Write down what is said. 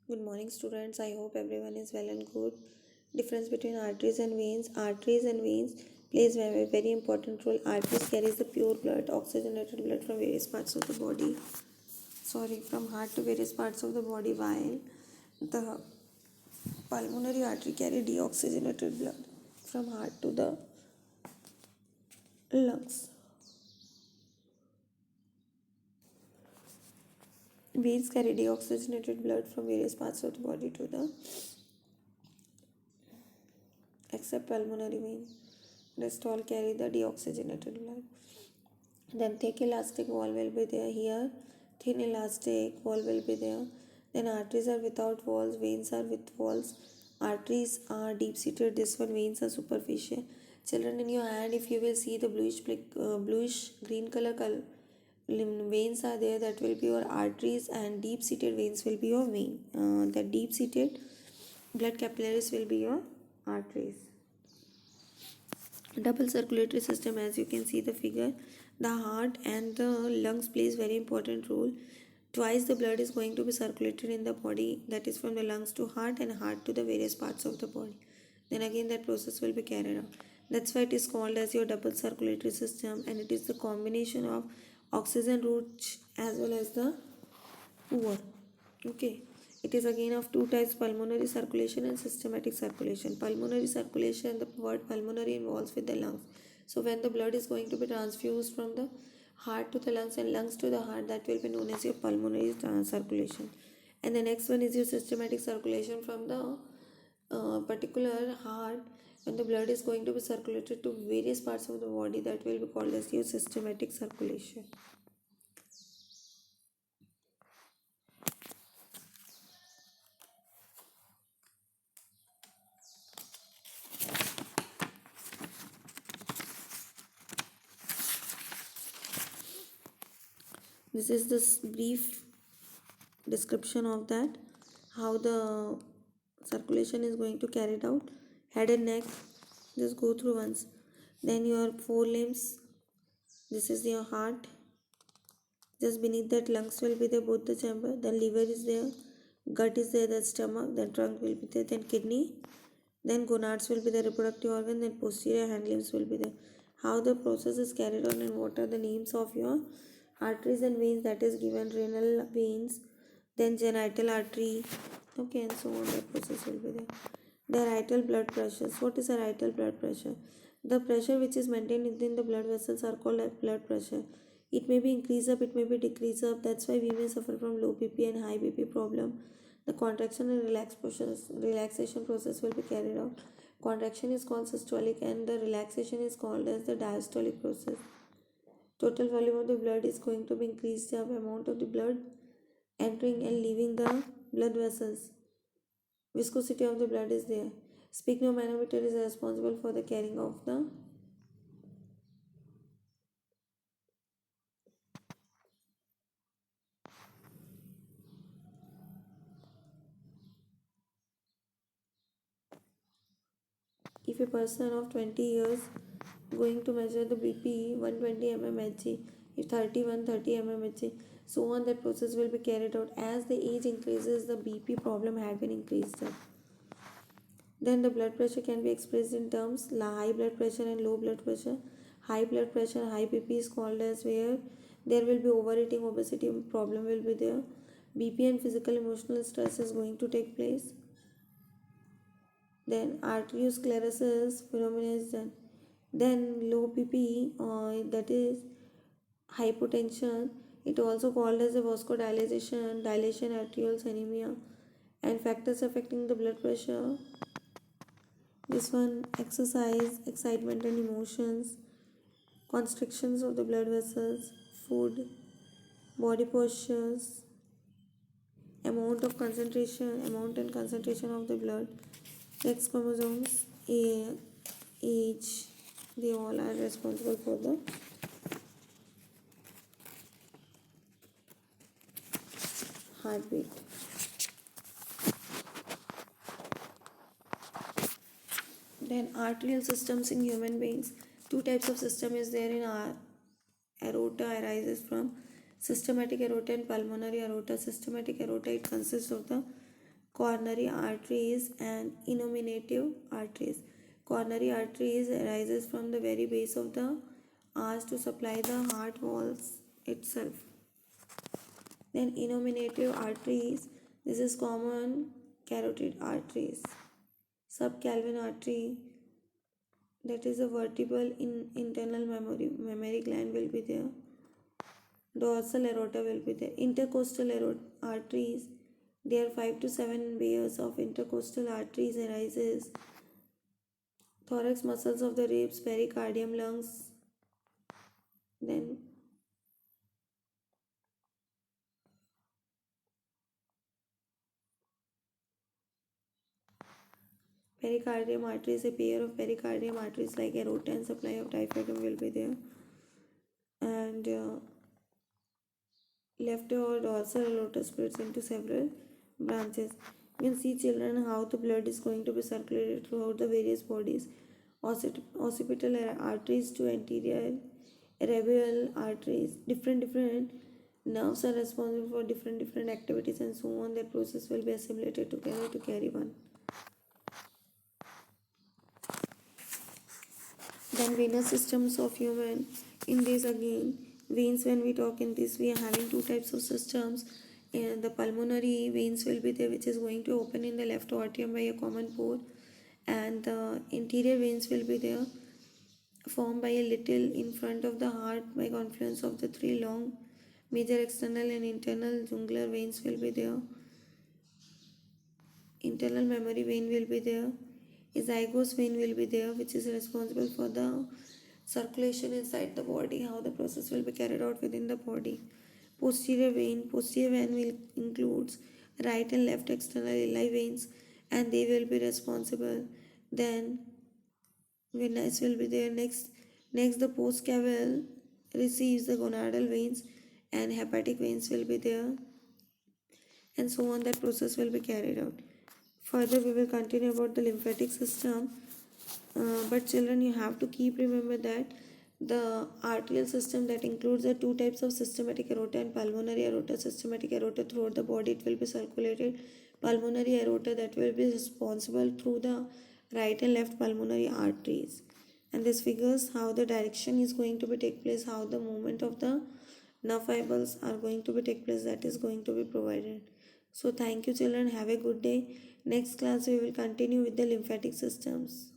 Good morning, students. I hope everyone is well and good. Difference between arteries and veins. Arteries and veins plays a very important role. Arteries carries the pure blood, oxygenated blood from various parts of the body. From heart to various parts of the body, while the pulmonary artery carry deoxygenated blood from heart to the lungs. Veins carry deoxygenated blood from various parts of the body to the except pulmonary vein. Rest all carry the deoxygenated blood. Then thick elastic wall will be there here. Thin elastic wall will be there. Then arteries are without walls. Veins are with walls. Arteries are deep seated. This one veins are superficial. Children, in your hand, if you will see the bluish green color veins are there, that will be your arteries, and deep seated veins will be your vein. The deep seated blood capillaries will be your arteries. Double circulatory system, as you can see the figure, the heart and the lungs plays very important role. Twice the blood is going to be circulated in the body, that is from the lungs to heart and heart to the various parts of the body. Then again that process will be carried out. That's why it is called as your double circulatory system, and it is the combination of oxygen rich as well as the poor. Okay, it is again of two types: pulmonary circulation and systematic circulation. Pulmonary circulation, the word pulmonary involves with the lungs. So when the blood is going to be transfused from the heart to the lungs and lungs to the heart, that will be known as your pulmonary circulation. And the next one is your systematic circulation from the particular heart. When the blood is going to be circulated to various parts of the body, that will be called as your systematic circulation. This is this brief description of that, how the circulation is going to carry it out. Head and neck, just go through once. Then your forelimbs, this is your heart. Just beneath that lungs will be there, both the chamber. Then liver is there, gut is there, the stomach. Then trunk will be there, then kidney. Then gonads will be the reproductive organ. Then posterior hand limbs will be there. How the process is carried on and what are the names of your arteries and veins, that is given: renal veins, then genital artery, okay, and so on. The process will be there. The arterial blood pressures. What is arterial blood pressure? The pressure which is maintained within the blood vessels are called as blood pressure. It may be increase up, it may be decrease up. That's why we may suffer from low BP and high BP problem. The contraction and relaxation process will be carried out. Contraction is called systolic and the relaxation is called as the diastolic process. Total volume of the blood is going to be increased. The amount of the blood entering and leaving the blood vessels. Viscosity of the blood is there. Sphygmomanometer is responsible for the carrying of the if a person of 20 years going to measure the BP 120 mmHg, if 31 30 mmHg, so on, that process will be carried out. As the age increases, the BP problem had been increased up. Then the blood pressure can be expressed in terms high blood pressure and low blood pressure. High blood pressure, high BP is called as where there will be overeating, obesity problem will be there. BP and physical emotional stress is going to take place. Then arteriosclerosis phenomena is done. Then low BP, that is hypotension. It also called as a vasodilation, dilation, arterioles, anemia, and factors affecting the blood pressure. This one: exercise, excitement and emotions, constrictions of the blood vessels, food, body postures, amount and concentration of the blood, X chromosomes, age, they all are responsible for the heartbeat. Then arterial systems in human beings. Two types of system is there in our aorta arises from systematic aorta and pulmonary aorta. Systematic aorta, it consists of the coronary arteries and innominative arteries. Coronary arteries arises from the very base of the arch to supply the heart walls itself. Then innominative arteries, this is common carotid arteries. Subclavian artery, that is a vertebral in internal mammary gland will be there. Dorsal aorta will be there. Intercostal arteries, there are 5 to 7 layers of intercostal arteries arises. Thorax muscles of the ribs, pericardium, lungs. Then pericardium arteries, a pair of pericardium arteries like aorta and supply of diaphragm will be there. And left or dorsal aorta splits into several branches. You can see children how the blood is going to be circulated throughout the various bodies. Occipital arteries to anterior radial arteries. Different nerves are responsible for different activities and so on. That process will be assimilated together to carry one. Then venous systems of human. In this again, veins, when we talk in this, we are having two types of systems. And the pulmonary veins will be there, which is going to open in the left atrium by a common pore, and the interior veins will be there, formed by a little in front of the heart by confluence of the three long major external and internal jugular veins will be there. Internal mammary vein will be there. A zygos vein will be there, which is responsible for the circulation inside the body, how the process will be carried out within the body. Posterior vein will includes right and left external iliac veins, and they will be responsible. Then venous will be there. Next the postcaval receives the gonadal veins, and hepatic veins will be there, and so on. That process will be carried out. Further, we will continue about the lymphatic system. But children, you have to keep remember that the arterial system, that includes the two types of systematic aorta and pulmonary aorta. Systematic aorta, throughout the body it will be circulated. Pulmonary aorta, that will be responsible through the right and left pulmonary arteries. And this figures how the direction is going to be take place, how the movement of the nerve fibers are going to be take place, that is going to be provided. So thank you children, have a good day. Next class we will continue with the lymphatic systems.